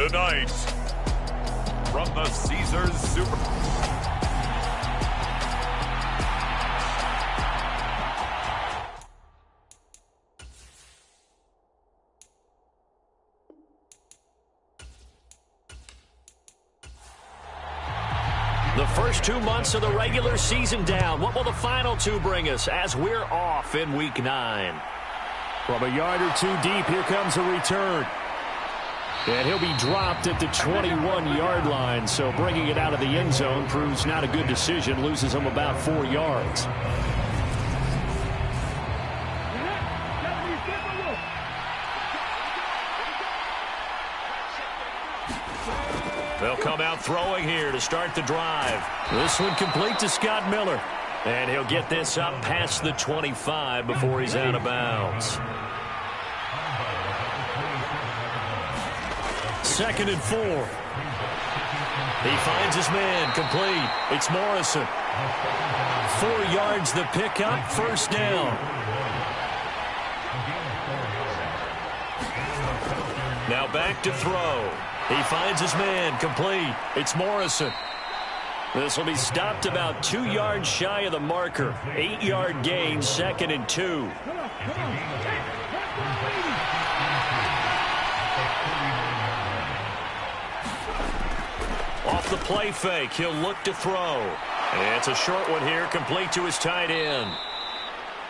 Tonight, from the Caesars Super... The first 2 months of the regular season down. What will the final two bring us as we're off in Week 9? From a yard or two deep, here comes a return. And he'll be dropped at the 21-yard line, so bringing it out of the end zone proves not a good decision, loses him about 4 yards. They'll come out throwing here to start the drive. This one complete to Scott Miller. And he'll get this up past the 25 before he's out of bounds. 2nd and 4. He finds his man complete. It's Morrison. 4 yards the pickup, first down. Now back to throw. He finds his man complete. It's Morrison. This will be stopped about 2 yards shy of the marker. 8-yard gain, 2nd and 2. Off the play fake, he'll look to throw. And it's a short one here, complete to his tight end.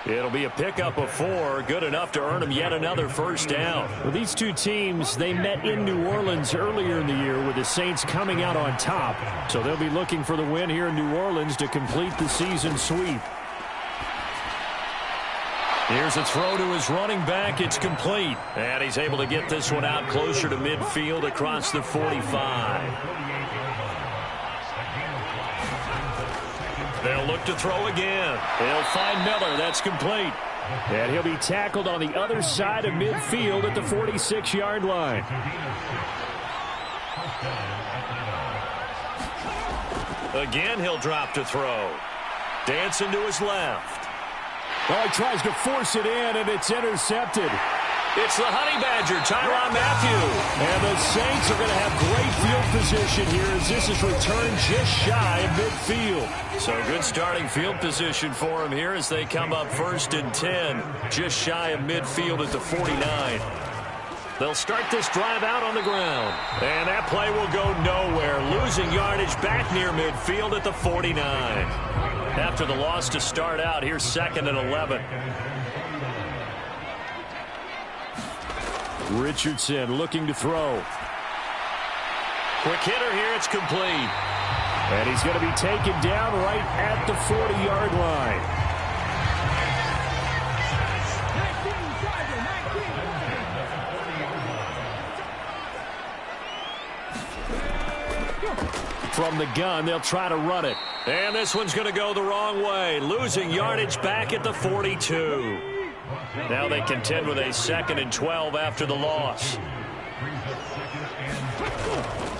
It'll be a pickup of 4, good enough to earn him yet another first down. Well, these two teams, they met in New Orleans earlier in the year with the Saints coming out on top. So they'll be looking for the win here in New Orleans to complete the season sweep. Here's a throw to his running back. It's complete. And he's able to get this one out closer to midfield across the 45. They'll look to throw again. He'll find Miller. That's complete. And he'll be tackled on the other side of midfield at the 46-yard line. Again, he'll drop to throw. Dancing to his left. Oh, he tries to force it in, and it's intercepted. It's the Honey Badger, Tyrann Mathieu. And the Saints are going to have great field position here as this is returned just shy of midfield. So good starting field position for him here as they come up 1st and 10, just shy of midfield at the 49. They'll start this drive out on the ground. And that play will go nowhere, losing yardage back near midfield at the 49. After the loss to start out, here's 2nd and 11. Richardson looking to throw. Quick hitter here, it's complete. And he's going to be taken down right at the 40-yard line. From the gun, they'll try to run it. And this one's going to go the wrong way, losing yardage back at the 42. Now they contend with a 2nd and 12 after the loss.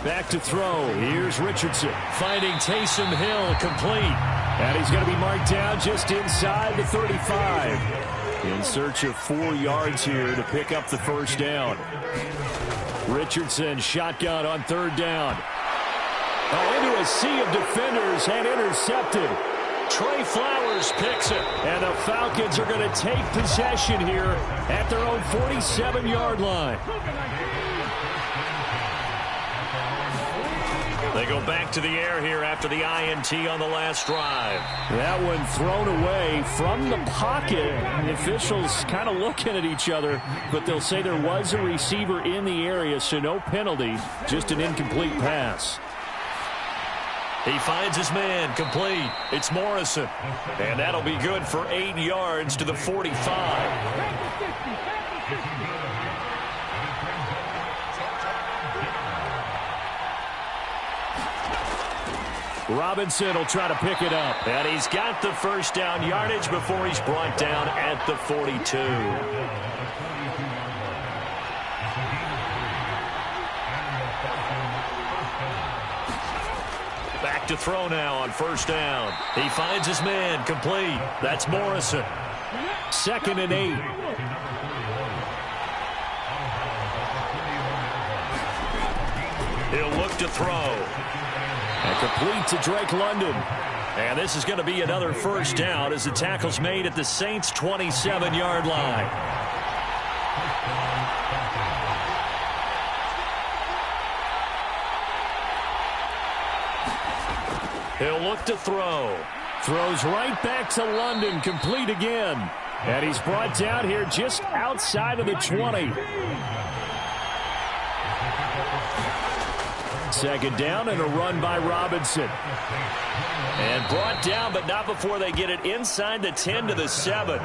Back to throw. Here's Richardson. Finding Taysom Hill complete. And he's going to be marked down just inside the 35. In search of 4 yards here to pick up the first down. Richardson shotgun on 3rd down. Into a sea of defenders and intercepted. Trey Flowers picks it. And the Falcons are going to take possession here at their own 47-yard line. They go back to the air here after the INT on the last drive. That one thrown away from the pocket. The officials kind of looking at each other, but they'll say there was a receiver in the area, so no penalty, just an incomplete pass. He finds his man complete. It's Morrison. And that'll be good for 8 yards to the 45. Robinson will try to pick it up. And he's got the first down yardage before he's brought down at the 42. Back to throw now on 1st down. He finds his man complete. That's Morrison. 2nd and 8. He'll look to throw. And complete to Drake London. And this is going to be another first down as the tackle's made at the Saints' 27-yard line. He'll look to throw. Throws right back to London, complete again. And he's brought down here just outside of the 20. Second down and a run by Robinson. And brought down, but not before they get it inside the 10 to the 7.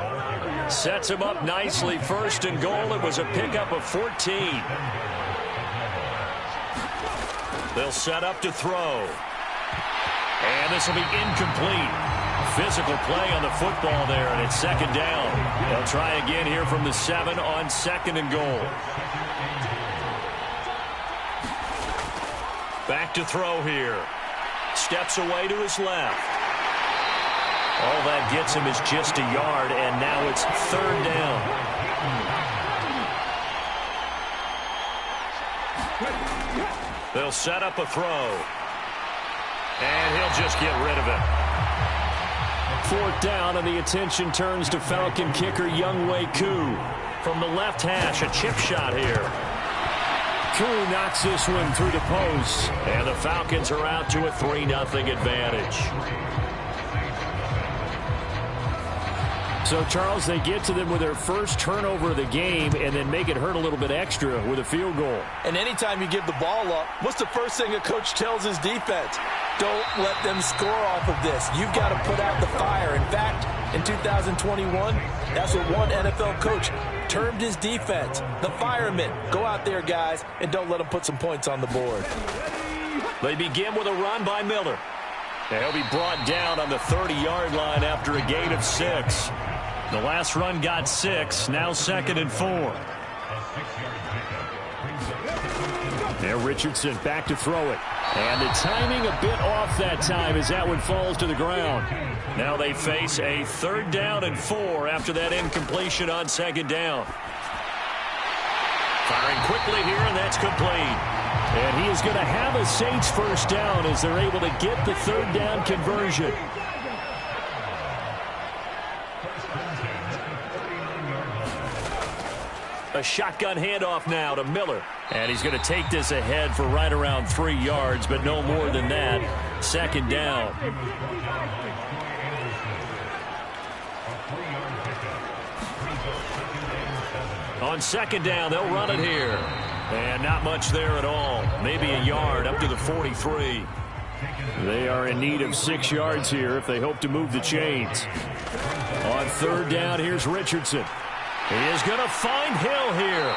Sets him up nicely. First and goal. It was a pickup of 14. They'll set up to throw. And this will be incomplete. Physical play on the football there, and it's second down. They'll try again here from the 7 on second and goal. Back to throw here. Steps away to his left. All that gets him is just a yard, and now it's third down. They'll set up a throw. And he'll just get rid of it. Fourth down, and the attention turns to Falcon kicker Younghoe Koo. From the left hash, a chip shot here. Koo knocks this one through the post. And the Falcons are out to a 3-0 advantage. So, Charles, they get to them with their first turnover of the game and then make it hurt a little bit extra with a field goal. And anytime you give the ball up, what's the first thing a coach tells his defense? Don't let them score off of this. You've got to put out the fire. In fact, in 2021, that's what one NFL coach termed his defense. The firemen. Go out there, guys, and don't let them put some points on the board. They begin with a run by Miller. He'll be brought down on the 30-yard line after a gain of 6. The last run got 6, now second and 4. There, Richardson back to throw it. And the timing a bit off that time as that one falls to the ground. Now they face a third down and 4 after that incompletion on second down. Firing quickly here, and that's complete. And he is going to have a Saints first down as they're able to get the third down conversion. A shotgun handoff now to Miller. And he's going to take this ahead for right around 3 yards, but no more than that. Second down. On second down, they'll run it here. And not much there at all. Maybe a yard up to the 43. They are in need of 6 yards here if they hope to move the chains. On third down, here's Richardson. He is going to find Hill here.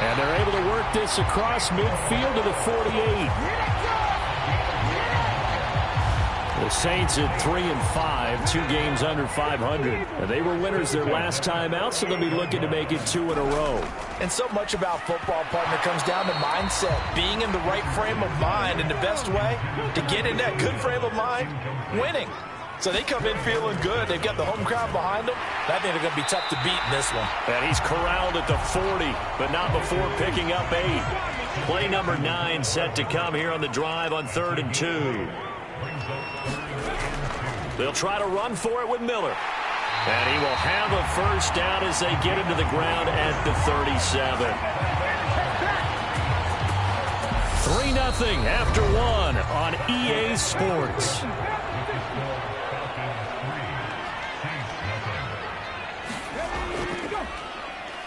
And they're able to work this across midfield to the 48. The Saints at 3-5, 2 games under 500. And they were winners their last time out, so they'll be looking to make it 2 in a row. And so much about football, partner, comes down to mindset. Being in the right frame of mind, and the best way to get in that good frame of mind, winning. So they come in feeling good. They've got the home crowd behind them. I think they're going to be tough to beat in this one. And he's corralled at the 40, but not before picking up 8. Play number 9 set to come here on the drive on 3rd and 2. They'll try to run for it with Miller. And he will have a first down as they get into the ground at the 37. 3-0 after 1 on EA Sports.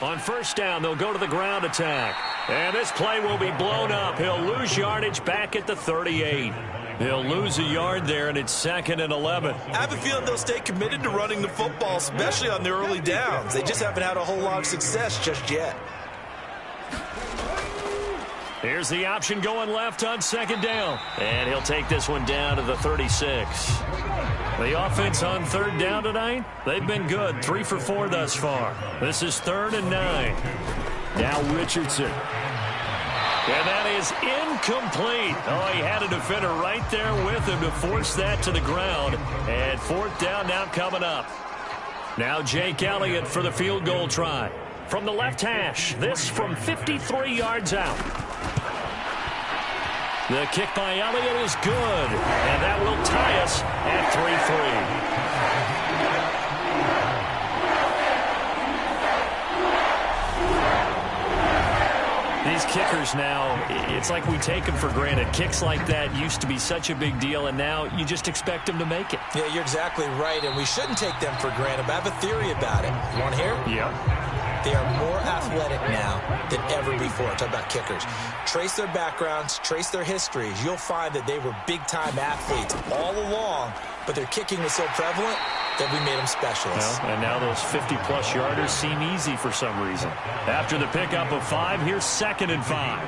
On first down, they'll go to the ground attack. And this play will be blown up. He'll lose yardage back at the 38. He'll lose a yard there, and it's 2nd and 11. I have a feeling they'll stay committed to running the football, especially on the early downs. They just haven't had a whole lot of success just yet. Here's the option going left on second down. And he'll take this one down to the 36. The offense on third down tonight, they've been good. 3 for 4 thus far. This is 3rd and 9. Now Richardson. And that is incomplete. Oh, he had a defender right there with him to force that to the ground. And 4th down now coming up. Now Jake Elliott for the field goal try. From the left hash, this from 53 yards out. The kick by Elliott is good, and that will tie us at 3-3. These kickers now, it's like we take them for granted. Kicks like that used to be such a big deal, and now you just expect them to make it. Yeah, you're exactly right, and we shouldn't take them for granted. But I have a theory about it. You want to hear? Yeah. They are more athletic now than ever before. Talk about kickers. Trace their backgrounds, trace their histories. You'll find that they were big-time athletes all along, but their kicking was so prevalent that we made them specialists. Well, and now those 50-plus yarders seem easy for some reason. After the pickup of 5, here's 2nd and 5.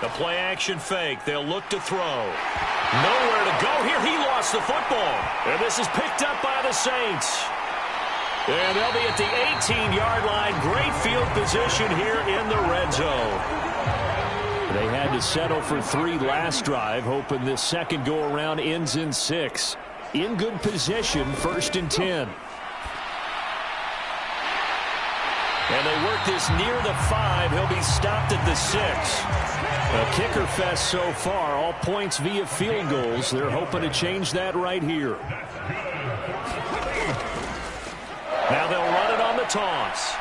The play-action fake. They'll look to throw. Nowhere to go here. He lost the football. And this is picked up by the Saints. And they'll be at the 18-yard line. Great field position here in the red zone. They had to settle for 3 last drive, hoping this second go-around ends in 6. In good position, 1st and 10. And they work this near the 5. He'll be stopped at the 6. A kicker fest so far, all points via field goals. They're hoping to change that right here. Now they'll run it on the toss.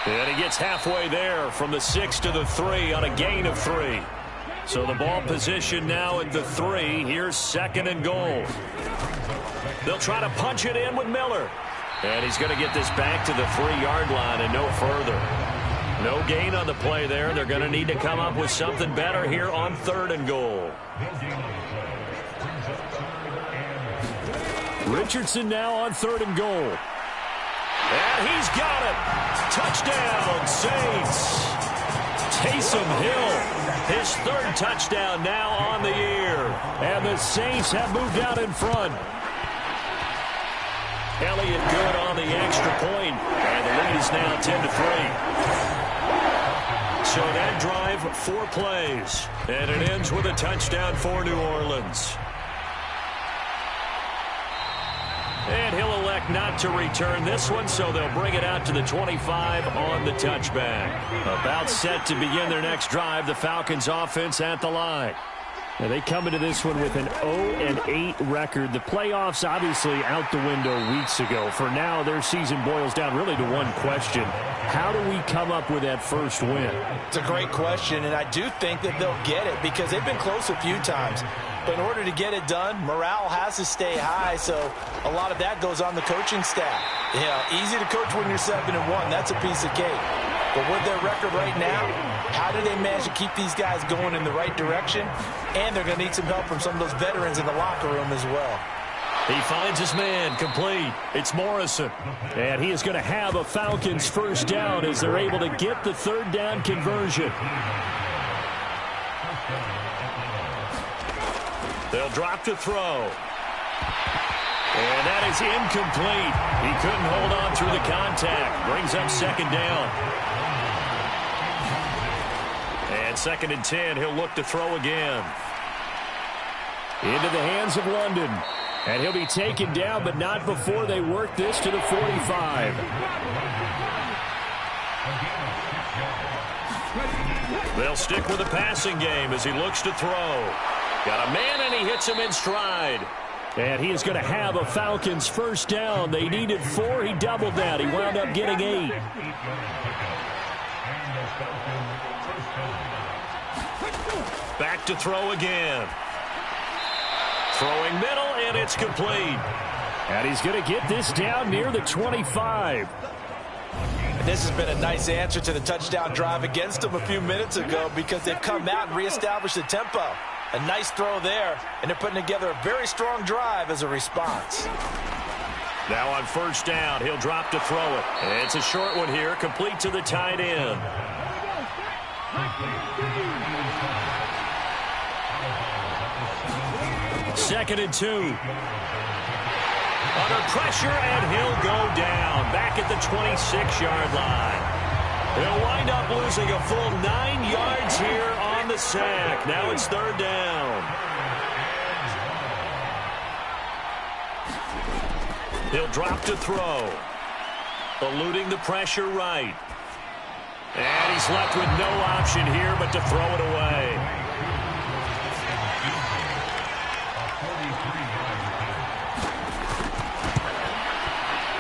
And he gets halfway there from the 6 to the 3 on a gain of 3. So the ball position now at the 3. Here's 2nd and goal. They'll try to punch it in with Miller. And he's going to get this back to the 3-yard line and no further. No gain on the play there. They're going to need to come up with something better here on 3rd and goal. Richardson now on 3rd and goal. And he's got it. Touchdown, Saints. Taysom Hill, his 3rd touchdown now on the year. And the Saints have moved out in front. Elliott good on the extra point. And the lead is now 10-3. So that drive, 4 plays. And it ends with a touchdown for New Orleans. And he'll elect not to return this one, so they'll bring it out to the 25 on the touchback. About set to begin their next drive, the Falcons offense at the line. Now they come into this one with an 0-8 record. The playoffs obviously out the window weeks ago. For now, their season boils down really to one question. How do we come up with that first win? It's a great question, and I do think that they'll get it because they've been close a few times. But in order to get it done, morale has to stay high, so a lot of that goes on the coaching staff. Yeah, easy to coach when you're 7-1. That's a piece of cake. But with their record right now, how do they manage to keep these guys going in the right direction? And they're going to need some help from some of those veterans in the locker room as well. He finds his man complete. It's Morrison. And he is going to have a Falcons first down as they're able to get the 3rd down conversion. They'll drop to throw. And that is incomplete. He couldn't hold on through the contact. Brings up 2nd down. And 2nd and 10, he'll look to throw again. Into the hands of London. And he'll be taken down, but not before they work this to the 45. They'll stick with the passing game as he looks to throw. Got a man, and he hits him in stride. And he is going to have a Falcons first down. They needed 4. He doubled that. He wound up getting 8. Back to throw again. Throwing middle, and it's complete. And he's going to get this down near the 25. This has been a nice answer to the touchdown drive against them a few minutes ago because they've come out and reestablished the tempo. A nice throw there, and they're putting together a very strong drive as a response. Now on first down, he'll drop to throw it. And it's a short one here, complete to the tight end. Second and 2. Under pressure, and he'll go down. Back at the 26-yard line. They'll wind up losing a full 9 yards here on the sack. Now it's 3rd down. He'll drop to throw. Eluding the pressure right. And he's left with no option here but to throw it away.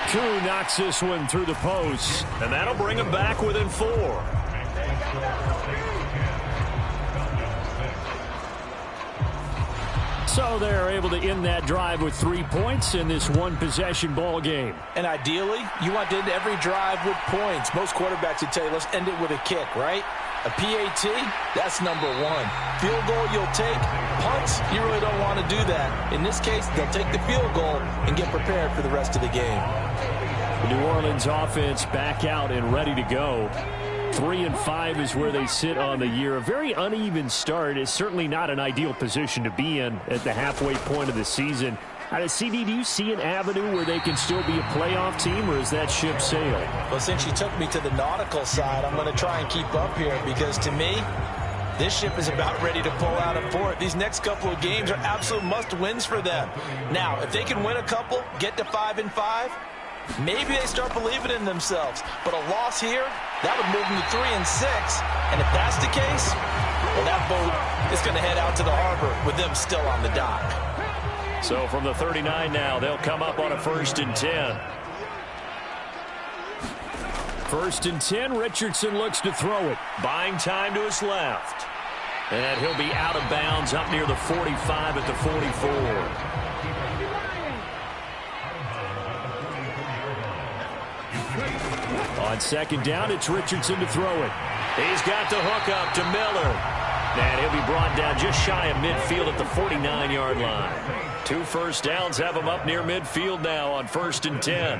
Koo knocks this one through the post. And that'll bring him back within 4. So they're able to end that drive with 3 points in this one-possession ball game. And ideally, you want to end every drive with points. Most quarterbacks would tell you, let's end it with a kick, right? A PAT, that's number 1. Field goal, you'll take. Punts, you really don't want to do that. In this case, they'll take the field goal and get prepared for the rest of the game. The New Orleans offense back out and ready to go. 3-5 is where they sit on the year. A very uneven start. Is certainly not an ideal position to be in at the halfway point of the season. CD, do you see an avenue where they can still be a playoff team, or is that ship sailed? Well, since you took me to the nautical side, I'm going to try and keep up here because, to me, this ship is about ready to pull out of port. These next couple of games are absolute must-wins for them. Now, if they can win a couple, get to 5-5, maybe they start believing in themselves. But a loss here, that would move them to 3-6. And if that's the case, well, that boat is going to head out to the harbor with them still on the dock. So from the 39 now, they'll come up on a 1st and 10. 1st and 10, Richardson looks to throw it. Buying time to his left. And he'll be out of bounds up near the 45 at the 44. On 2nd down, it's Richardson to throw it. He's got the hook up to Miller. And he'll be brought down just shy of midfield at the 49-yard line. 2 first downs have him up near midfield now on 1st and 10.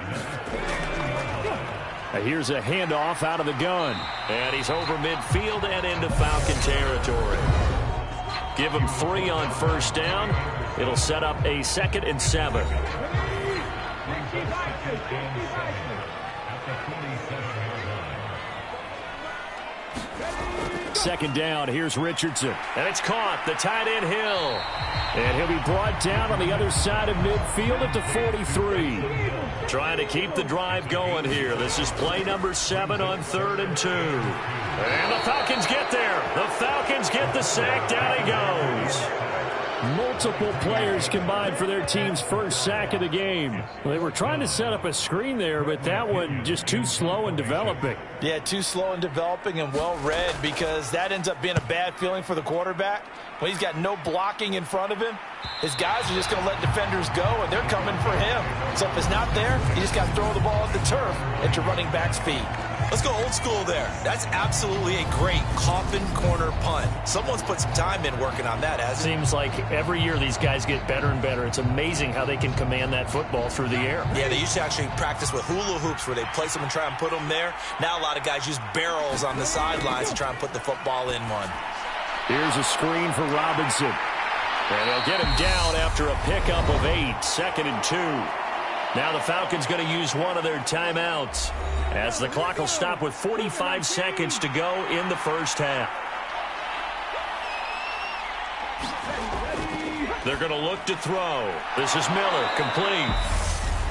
Here's a handoff out of the gun. And he's over midfield and into Falcon territory. Give him 3 on 1st down. It'll set up a 2nd and 7. 2nd down, here's Richardson. And it's caught, the tight end Hill. And he'll be brought down on the other side of midfield at the 43. Trying to keep the drive going here. This is play number 7 on 3rd and 2. And the Falcons get there. The Falcons get the sack. Down he goes. Multiple players combined for their team's first sack of the game. Well, they were trying to set up a screen there, but that one just too slow in developing. Yeah, too slow in developing and well read, because that ends up being a bad feeling for the quarterback. When he's got no blocking in front of him, his guys are just going to let defenders go, and they're coming for him. So if it's not there, you just got to throw the ball at the turf at your running back's feet. Let's go old school there. That's absolutely a great coffin corner punt. Someone's put some time in working on that, hasn't it? Seems like every year these guys get better and better. It's amazing how they can command that football through the air. Yeah, they used to actually practice with hula hoops where they place them and try and put them there. Now a lot of guys use barrels on the sidelines to try and put the football in one. Here's a screen for Robinson. And they'll get him down after a pickup of 8, 2nd and 2. Now the Falcons going to use one of their timeouts, as the clock will stop with 45 seconds to go in the first half. They're going to look to throw. This is Miller, complete.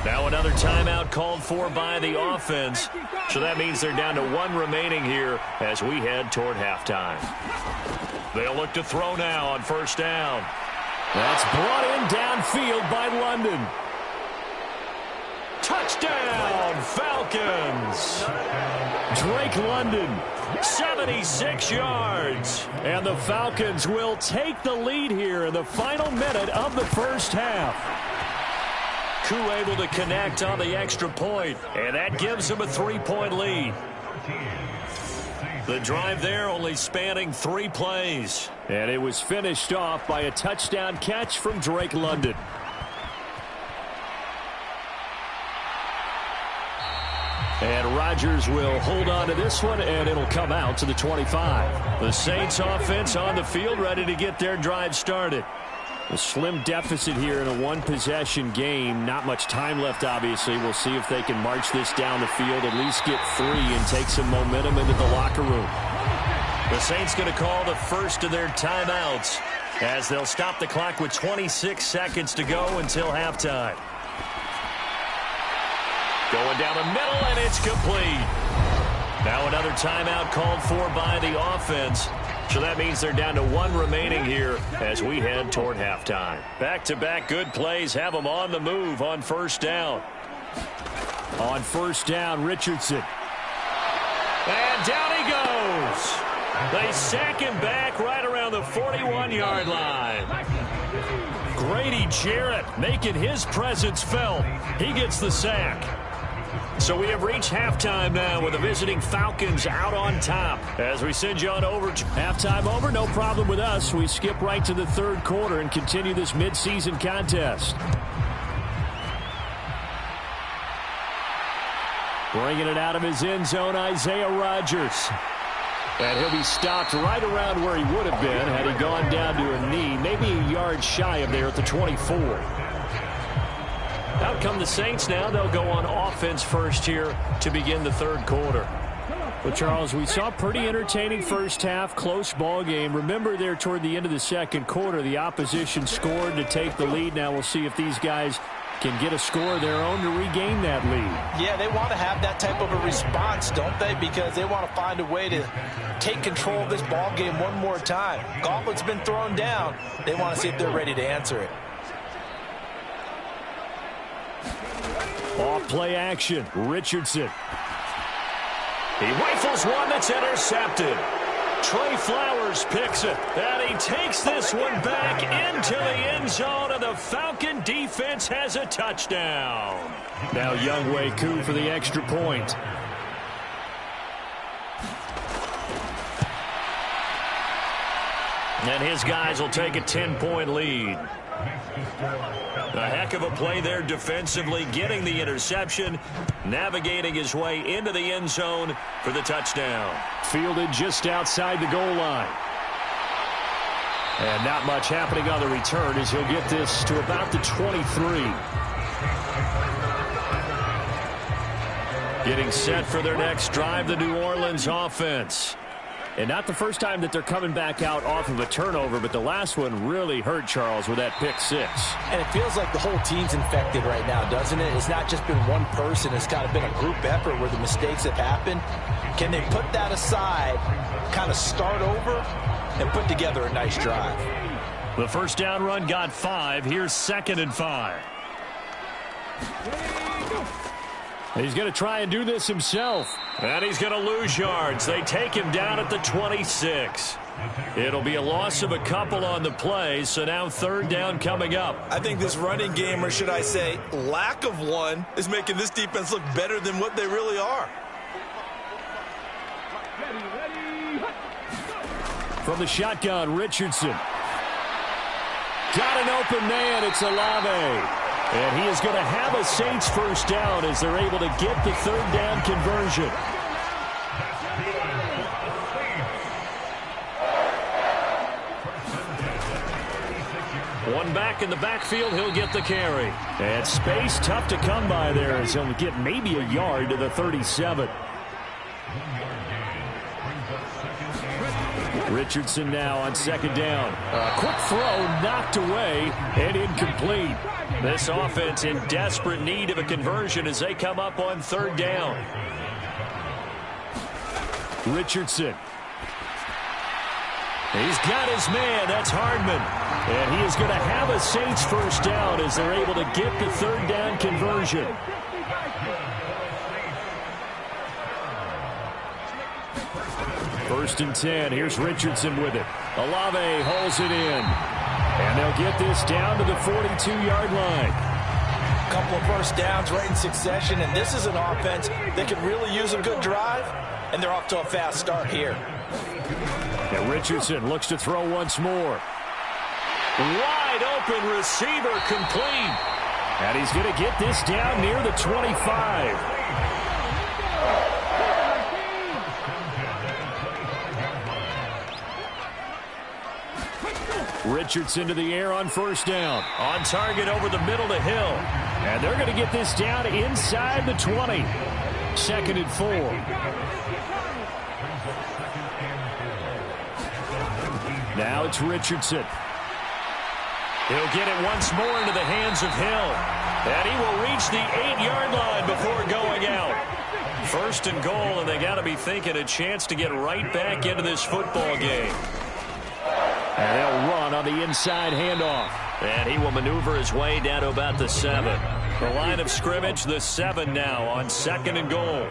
Now another timeout called for by the offense. So that means they're down to 1 remaining here as we head toward halftime. They'll look to throw now on 1st down. That's brought in downfield by London. Touchdown, Falcons! Drake London. 76 yards. And the Falcons will take the lead here in the final minute of the first half. Koo able to connect on the extra point, and that gives him a 3-point lead. The drive there only spanning 3 plays. And it was finished off by a touchdown catch from Drake London. And Rodgers will hold on to this one, and it'll come out to the 25. The Saints offense on the field, ready to get their drive started. A slim deficit here in a one-possession game. Not much time left, obviously. We'll see if they can march this down the field, at least get 3, and take some momentum into the locker room. The Saints going to call the first of their timeouts, as they'll stop the clock with 26 seconds to go until halftime. Going down the middle, and it's complete. Now another timeout called for by the offense. So that means they're down to 1 remaining here as we head toward halftime. Back-to-back good plays have them on the move on first down. On first down, Richardson. And down he goes. They sack him back right around the 41-yard line. Grady Jarrett making his presence felt. He gets the sack. So we have reached halftime now with the visiting Falcons out on top. As we send you on over. Halftime over, no problem with us. We skip right to the third quarter and continue this midseason contest. Bringing it out of his end zone, Isaiah Rodgers. And he'll be stopped right around where he would have been had he gone down to a knee, maybe a yard shy of there at the 24. Out come the Saints now. They'll go on offense first here to begin the third quarter. Well, Charles, we saw a pretty entertaining first half, close ball game. Remember there toward the end of the second quarter, the opposition scored to take the lead. Now we'll see if these guys can get a score of their own to regain that lead. Yeah, they want to have that type of a response, don't they? Because they want to find a way to take control of this ball game one more time. Gauntlet's been thrown down. They want to see if they're ready to answer it. Off play action, Richardson. He rifles one that's intercepted. Trey Flowers picks it, and he takes this one back into the end zone, and the Falcon defense has a touchdown. Now Younghoe Koo for the extra point. And his guys will take a 10-point lead. A heck of a play there defensively, getting the interception, navigating his way into the end zone for the touchdown. Fielded just outside the goal line. And not much happening on the return as he'll get this to about the 23. Getting set for their next drive, the New Orleans offense. And not the first time that they're coming back out off of a turnover, but the last one really hurt Charles with that pick six. And it feels like the whole team's infected right now, doesn't it? It's not just been one person. It's kind of been a group effort where the mistakes have happened. Can they put that aside, kind of start over, and put together a nice drive? The first down run got 5. Here's 2nd and 5. He's going to try and do this himself. And he's going to lose yards. They take him down at the 26. It'll be a loss of a couple on the play, so now 3rd down coming up. I think this running game, or should I say lack of one, is making this defense look better than what they really are. From the shotgun, Richardson. Got an open man. It's Olave. And he is going to have a Saints first down as they're able to get the 3rd down conversion. One back in the backfield, he'll get the carry. And space tough to come by there as he'll get maybe a yard to the 37. Richardson now on 2nd down. A quick throw knocked away and incomplete. This offense in desperate need of a conversion as they come up on 3rd down. Richardson. He's got his man. That's Hardman. And he is going to have a Saints first down as they're able to get the 3rd down conversion. First and 10. Here's Richardson with it. Olave hauls it in. And they'll get this down to the 42-yard line. A couple of first downs right in succession, and this is an offense that could really use a good drive, and they're off to a fast start here. And Richardson looks to throw once more. Wide open receiver complete. And he's going to get this down near the 25. Richardson to the air on first down. On target over the middle to Hill. And they're going to get this down inside the 20. 2nd and 4. Now it's Richardson. He'll get it once more into the hands of Hill. And he will reach the 8-yard line before going out. First and goal, and they got to be thinking a chance to get right back into this football game. And they'll run on the inside handoff. And he will maneuver his way down to about the 7. The line of scrimmage, the 7 now on 2nd and goal.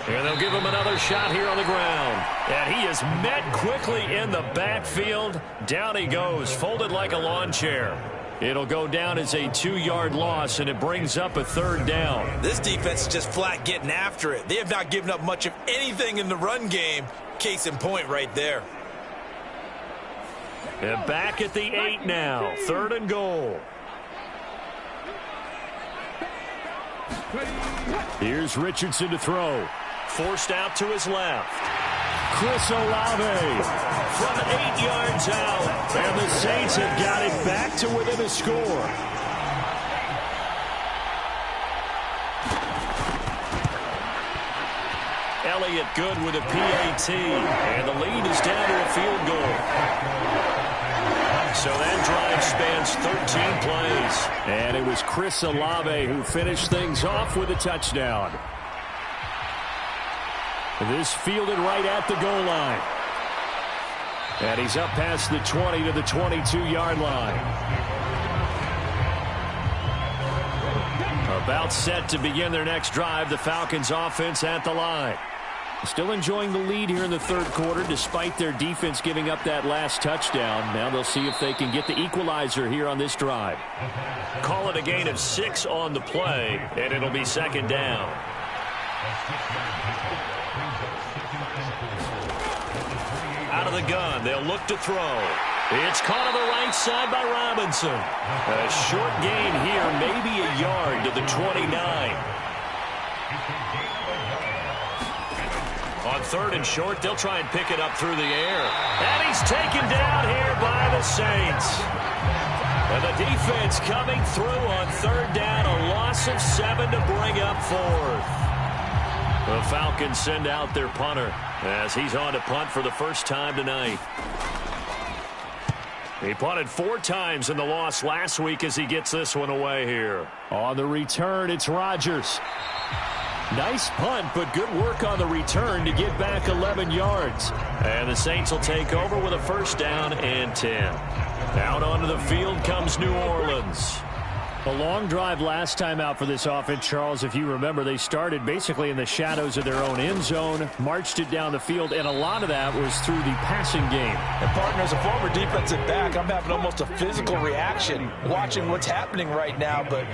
And they'll give him another shot here on the ground. And he is met quickly in the backfield. Down he goes, folded like a lawn chair. It'll go down as a 2-yard loss, and it brings up a 3rd down. This defense is just flat getting after it. They have not given up much of anything in the run game. Case in point right there. And back at the 8 now. 3rd and goal. Here's Richardson to throw. Forced out to his left. Chris Olave from 8 yards out. And the Saints have got it back to within a score. Elliott good with a PAT. And the lead is down to a field goal. So that drive spans 13 plays. And it was Chris Olave who finished things off with a touchdown. This fielded right at the goal line. And he's up past the 20 to the 22-yard line. About set to begin their next drive. The Falcons offense at the line. Still enjoying the lead here in the 3rd quarter despite their defense giving up that last touchdown. Now they'll see if they can get the equalizer here on this drive. Call it a gain of 6 on the play, and it'll be 2nd down. Out of the gun, they'll look to throw. It's caught on the right side by Robinson. A short gain here, maybe a yard to the 29. On 3rd and short, they'll try and pick it up through the air. And he's taken down here by the Saints. And the defense coming through on 3rd down, a loss of 7 to bring up 4th. The Falcons send out their punter as he's on to punt for the first time tonight. He punted 4 times in the loss last week as he gets this one away here. On the return, it's Rodgers. Nice punt, but good work on the return to get back 11 yards. And the Saints will take over with a 1st down and 10. Out onto the field comes New Orleans. A long drive last time out for this offense, Charles. If you remember, they started basically in the shadows of their own end zone, marched it down the field, and a lot of that was through the passing game. And, partner, as a former defensive back, I'm having almost a physical reaction watching what's happening right now. But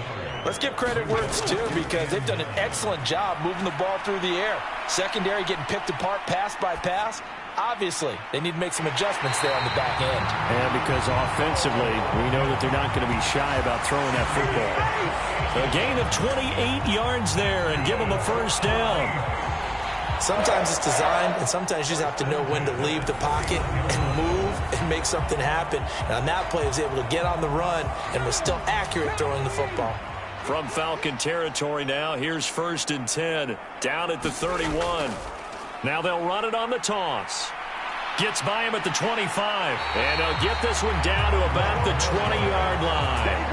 let's give credit where it's due because they've done an excellent job moving the ball through the air. Secondary getting picked apart pass by pass. Obviously, they need to make some adjustments there on the back end. And because offensively, we know that they're not going to be shy about throwing that football. A gain of 28 yards there and give them a 1st down. Sometimes it's designed, and sometimes you just have to know when to leave the pocket and move and make something happen. And on that play, he was able to get on the run and was still accurate throwing the football. From Falcon territory now, here's 1st and 10, down at the 31. Now they'll run it on the toss. Gets by him at the 25. And they'll get this one down to about the 20-yard line.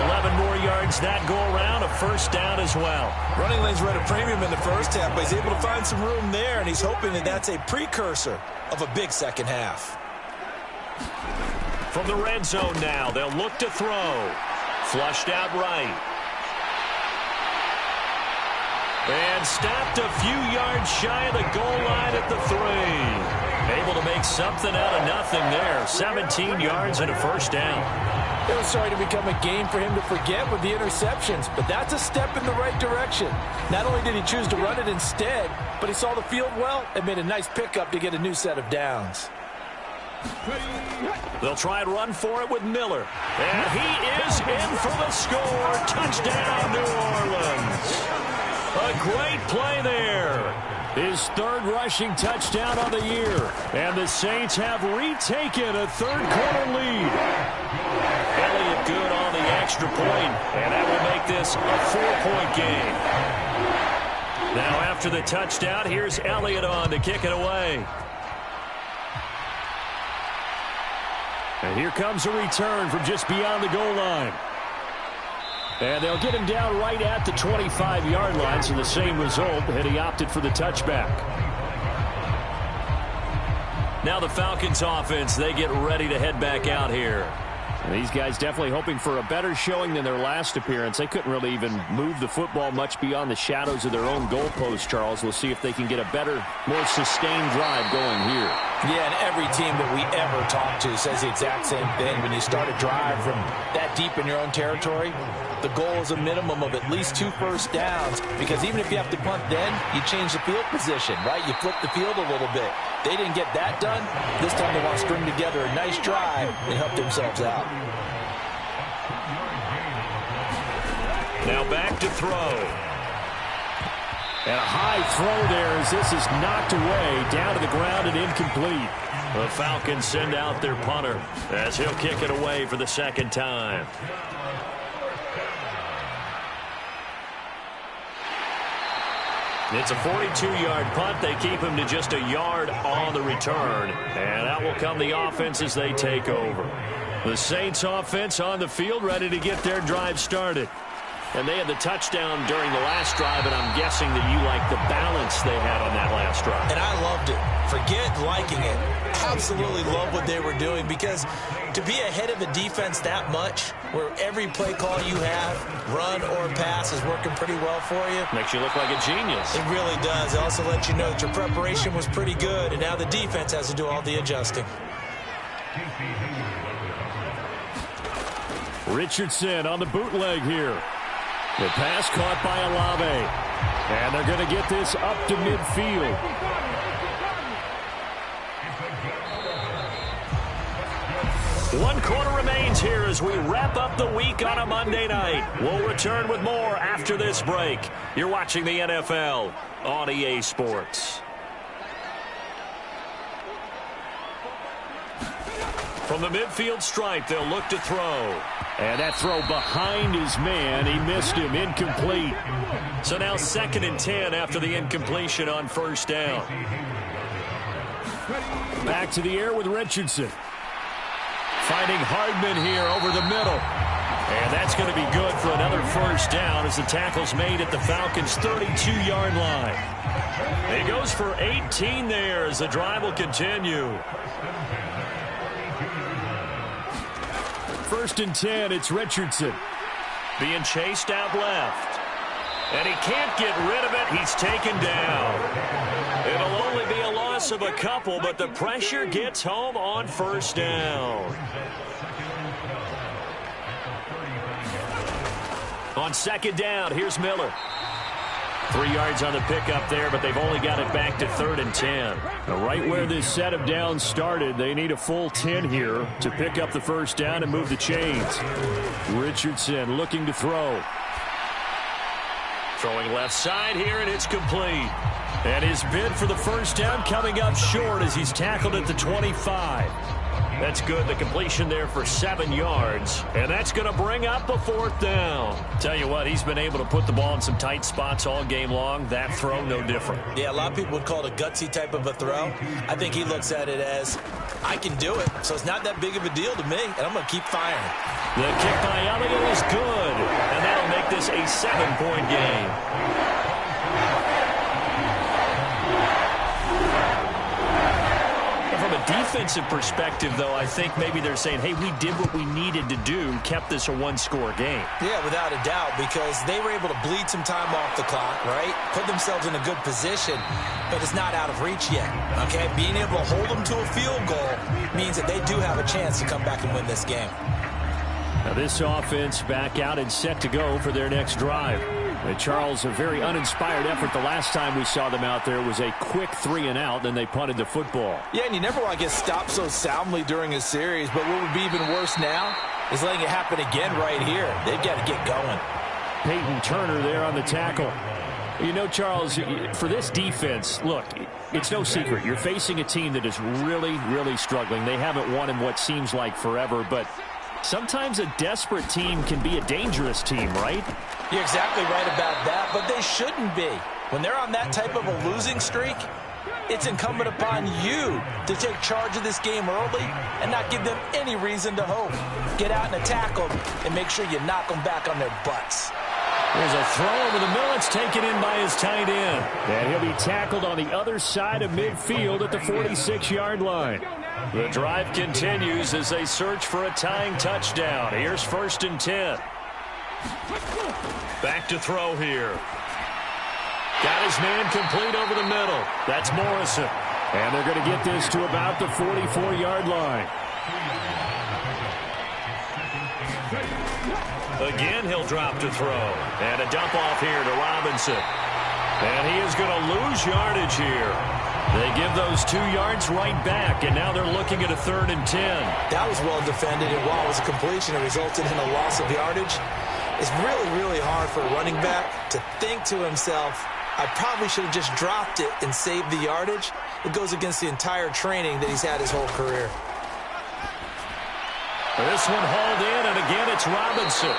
11 more yards that go around, a 1st down as well. Running lanes were at a premium in the first half, but he's able to find some room there, and he's hoping that that's a precursor of a big second half. From the red zone now, they'll look to throw. Flushed out right. And stopped a few yards shy of the goal line at the 3. Able to make something out of nothing there. 17 yards and a 1st down. It was starting to become a game for him to forget with the interceptions, but that's a step in the right direction. Not only did he choose to run it instead, but he saw the field well and made a nice pickup to get a new set of downs. They'll try and run for it with Miller. And he is in for the score. Touchdown, New Orleans. A great play there. His 3rd rushing touchdown of the year. And the Saints have retaken a 3rd quarter lead. Elliott good on the extra point, and that will make this a 4-point game. Now after the touchdown, here's Elliott on to kick it away. And here comes a return from just beyond the goal line. And they'll get him down right at the 25-yard line, so the same result, and he opted for the touchback. Now the Falcons offense, they get ready to head back out here. And these guys definitely hoping for a better showing than their last appearance. They couldn't really even move the football much beyond the shadows of their own goalpost, Charles. We'll see if they can get a better, more sustained drive going here. Yeah, and every team that we ever talk to says the exact same thing. When you start a drive from that deep in your own territory, the goal is a minimum of at least 2 first downs, because even if you have to punt then, you change the field position, right? You flip the field a little bit. They didn't get that done. This time they want to string together a nice drive and help themselves out. Now back to throw. And a high throw there as this is knocked away, down to the ground and incomplete. The Falcons send out their punter as he'll kick it away for the second time. It's a 42-yard punt. They keep him to just a yard on the return. And out will come the offense as they take over. The Saints offense on the field, ready to get their drive started. And they had the touchdown during the last drive, and I'm guessing that you like the balance they had on that last drive. And I loved it. Forget liking it. Absolutely love what they were doing, because to be ahead of a defense that much, where every play call you have, run or pass, is working pretty well for you. Makes you look like a genius. It really does. It also lets you know that your preparation was pretty good, and now the defense has to do all the adjusting. Richardson on the bootleg here. The pass caught by Olave. And they're going to get this up to midfield. One quarter remains here as we wrap up the week on a Monday night. We'll return with more after this break. You're watching the NFL on EA Sports. From the midfield stripe, they'll look to throw. And that throw behind his man. He missed him. Incomplete. So now 2nd and 10 after the incompletion on first down. Back to the air with Richardson. Finding Hardman here over the middle. And that's going to be good for another first down as the tackle's made at the Falcons' 32-yard line. He goes for 18 there as the drive will continue. 1st and 10, it's Richardson. Being chased out left. And he can't get rid of it. He's taken down. It'll only be a loss of a couple, but the pressure gets home on first down. On 2nd down, here's Miller. 3 yards on the pickup there, but they've only got it back to 3rd and 10. Now, right where this set of downs started, they need a full 10 here to pick up the first down and move the chains. Richardson looking to throw. Throwing left side here, and it's complete. And his bid for the first down coming up short as he's tackled at the 25. That's good. The completion there for 7 yards. And that's going to bring up a 4th down. Tell you what, he's been able to put the ball in some tight spots all game long. That throw, no different. Yeah, a lot of people would call it a gutsy type of a throw. I think he looks at it as, I can do it, so it's not that big of a deal to me, and I'm going to keep firing. The kick by Elliott is good. And that'll make this a 7-point game. From a defensive perspective, though, I think maybe they're saying, hey, we did what we needed to do, kept this a 1-score game. Yeah, without a doubt, because they were able to bleed some time off the clock, right? Put themselves in a good position, but it's not out of reach yet, okay? Being able to hold them to a field goal means that they do have a chance to come back and win this game. Now this offense back out and set to go for their next drive. Charles, a very uninspired effort. The last time we saw them out there was a quick 3-and-out, then they punted the football. Yeah, and you never want to get stopped so soundly during a series, but what would be even worse now is letting it happen again right here. They've got to get going. Peyton Turner there on the tackle. You know, Charles, for this defense, look, it's no secret. You're facing a team that is really, really struggling. They haven't won in what seems like forever, but sometimes a desperate team can be a dangerous team, right? You're exactly right about that, but they shouldn't be. When they're on that type of a losing streak, It's incumbent upon you to take charge of this game early and not give them any reason to hope. Get out and attack them and make sure you knock them back on their butts. There's a throw over the middle. It's taken in by his tight end. And he'll be tackled on the other side of midfield at the 46-yard line. The drive continues as they search for a tying touchdown. Here's 1st and 10. Back to throw here. Got his man complete over the middle. That's Morrison. And they're going to get this to about the 44-yard line. Again, he'll drop to throw. And a dump off here to Robinson. And he is going to lose yardage here. They give those 2 yards right back, and now they're looking at a 3rd and 10. That was well defended, and while it was a completion, it resulted in a loss of yardage. It's really, really hard for a running back to think to himself, I probably should have just dropped it and saved the yardage. It goes against the entire training that he's had his whole career. This one hauled in, and again it's Robinson.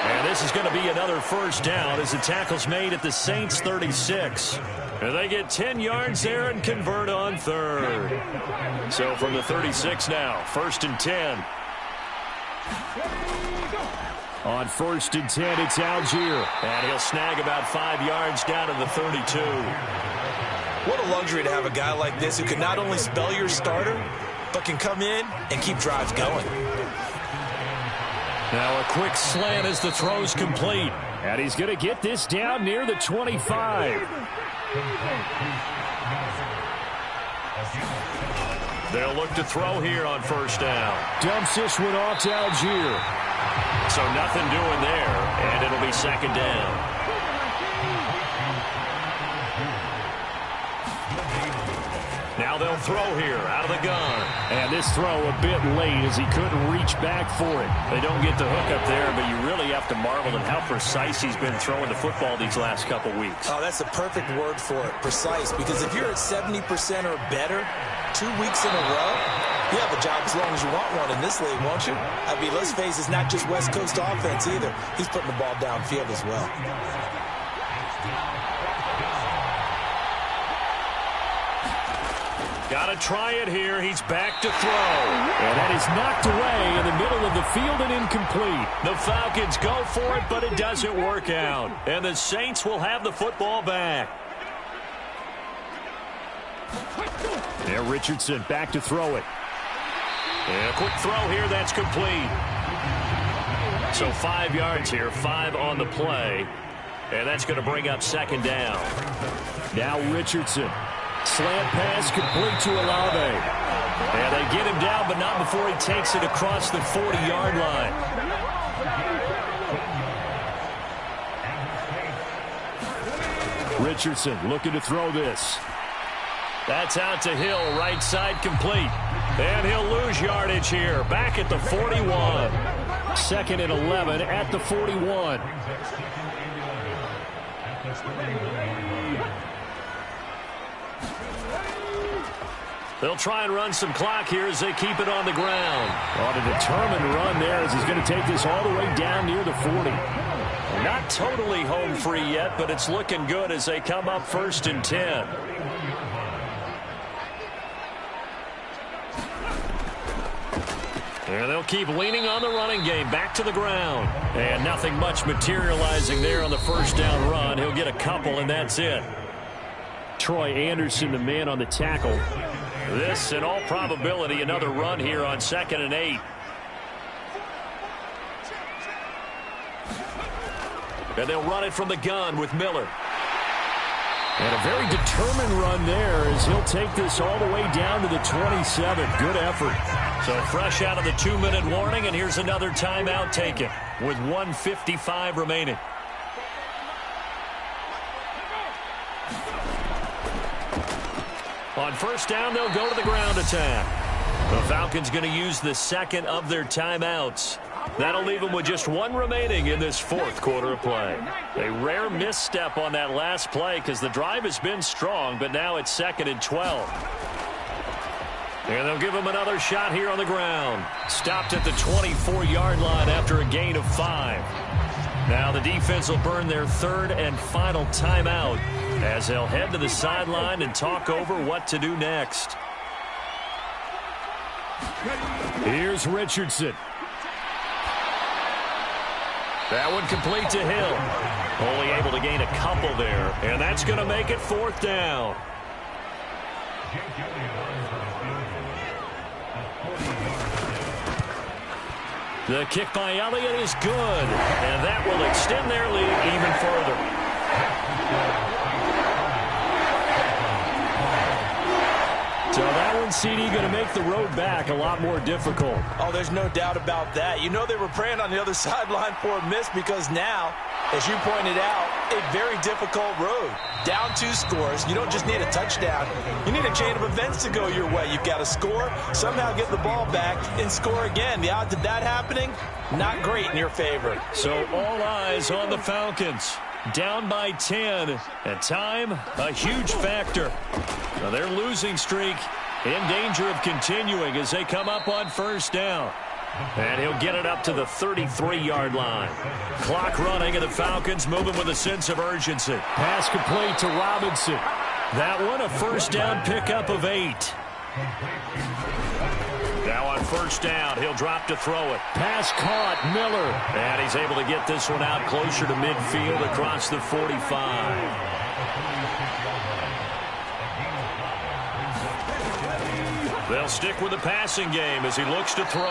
And this is going to be another 1st down as the tackle's made at the Saints 36. And they get 10 yards there and convert on 3rd. So from the 36 now, 1st and 10. On 1st and 10, it's Algier. And he'll snag about 5 yards down to the 32. What a luxury to have a guy like this who can not only spell your starter, but can come in and keep drives going. Now a quick slant as the throw's complete. And he's going to get this down near the 25. They'll look to throw here on 1st down. Dumps this one off to Algier. So nothing doing there, and it'll be 2nd down. Now they'll throw here out of the gun. And this throw a bit late as he couldn't reach back for it. They don't get the hook up there, but you really have to marvel at how precise he's been throwing the football these last couple weeks. Oh, that's the perfect word for it, precise. Because if you're at 70% or better 2 weeks in a row, you have a job as long as you want one in this league, won't you? I mean, let's face it, it's not just West Coast offense either. He's putting the ball downfield as well. Got to try it here. He's back to throw. And that is knocked away in the middle of the field and incomplete. The Falcons go for it, but it doesn't work out. And the Saints will have the football back. There, Richardson back to throw it. And a quick throw here. That's complete. So 5 yards here, 5 on the play. And that's going to bring up 2nd down. Now Richardson. Slant pass complete to Olave. And they get him down, but not before he takes it across the 40-yard line. Richardson looking to throw this. That's out to Hill, right side complete. And he'll lose yardage here, back at the 41. 2nd and 11 at the 41. They'll try and run some clock here as they keep it on the ground. On a determined run there as he's going to take this all the way down near the 40. Not totally home free yet, but it's looking good as they come up 1st and 10. And they'll keep leaning on the running game, back to the ground. And nothing much materializing there on the 1st down run. He'll get a couple, and that's it. Troy Anderson, the man on the tackle. This, in all probability, another run here on 2nd and 8. And they'll run it from the gun with Miller. And a very determined run there as he'll take this all the way down to the 27. Good effort. So fresh out of the 2-minute warning, and here's another timeout taken with 1:55 remaining. On 1st down, they'll go to the ground attack. The Falcons going to use the 2nd of their timeouts. That'll leave them with just 1 remaining in this 4th quarter of play. A rare misstep on that last play because the drive has been strong, but now it's 2nd and 12. And they'll give him another shot here on the ground. Stopped at the 24-yard line after a gain of 5. Now the defense will burn their 3rd and final timeout as they'll head to the sideline and talk over what to do next. Here's Richardson. That one complete to Hill. Only able to gain a couple there, and that's going to make it 4th down. The kick by Elliott is good, and that will extend their lead even further. So that one, CD, going to make the road back a lot more difficult. Oh, there's no doubt about that. You know they were praying on the other sideline for a miss because now, as you pointed out, a very difficult road. Down 2 scores. You don't just need a touchdown. You need a chain of events to go your way. You've got to score, somehow get the ball back, and score again. The odds of that happening, not great in your favor. So all eyes on the Falcons. Down by 10, and time, a huge factor. Now their losing streak in danger of continuing as they come up on 1st down. And he'll get it up to the 33-yard line. Clock running, and the Falcons moving with a sense of urgency. Pass complete to Robinson. That one, a 1st down pickup of 8. Now on 1st down, he'll drop to throw it. Pass caught, Miller. And he's able to get this one out closer to midfield across the 45. They'll stick with the passing game as he looks to throw.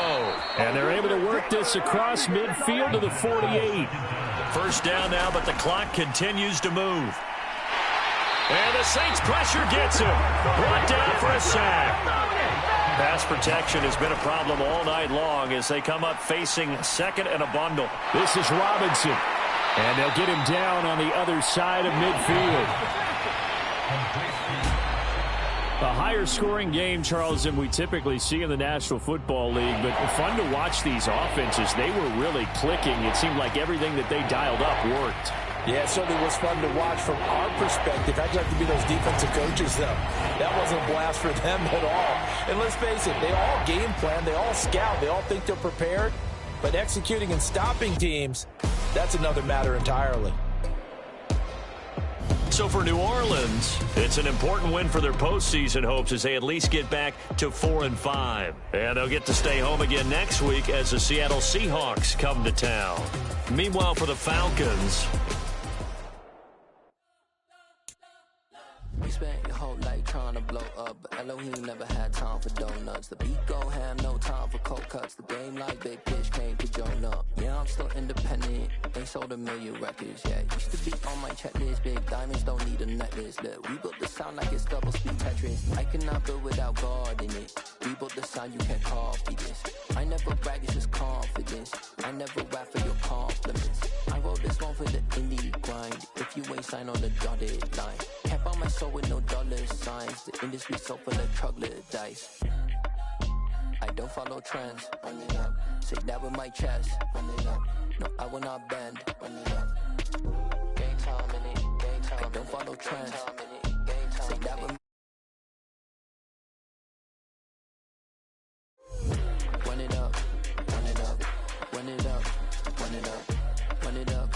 And they're able to work this across midfield to the 48. 1st down now, but the clock continues to move. And the Saints pressure gets him. Brought down for a sack. Pass protection has been a problem all night long as they come up facing 2nd and a bundle. This is Robinson. And they'll get him down on the other side of midfield. A higher scoring game, Charles, than we typically see in the National Football League, but fun to watch these offenses. They were really clicking. It seemed like everything that they dialed up worked. Yeah, it certainly was fun to watch from our perspective. I'd like to be those defensive coaches, though. That wasn't a blast for them at all. And let's face it, they all game plan, they all scout, they all think they're prepared. But executing and stopping teams, that's another matter entirely. So for New Orleans, it's an important win for their postseason hopes as they at least get back to 4-5. And they'll get to stay home again next week as the Seattle Seahawks come to town. Meanwhile, for the Falcons, we spent your whole life trying to blow up, but Elohim never had time for donuts. The beat go ham, no time for cold cuts. The game like Big Pitch came to join up. Yeah, I'm still independent. They sold 1 million records. Yeah, used to be on my checklist. Big diamonds don't need a necklace. Look, we built the sound like it's double speed Tetris. I cannot build without God in it. We built the sound, you can't copy this. I never brag, it's just confidence. I never rap for your compliments. I wrote this one for the indie grind. If you ain't signed on the dotted line, can't buy my soul with no dollar signs. The industry so full of troglodytes. I don't follow trends. Say that with my chest. No, I will not bend. Game time in it. I don't follow trends. Say that with run it up, run it up, run it up, run it up, run it up.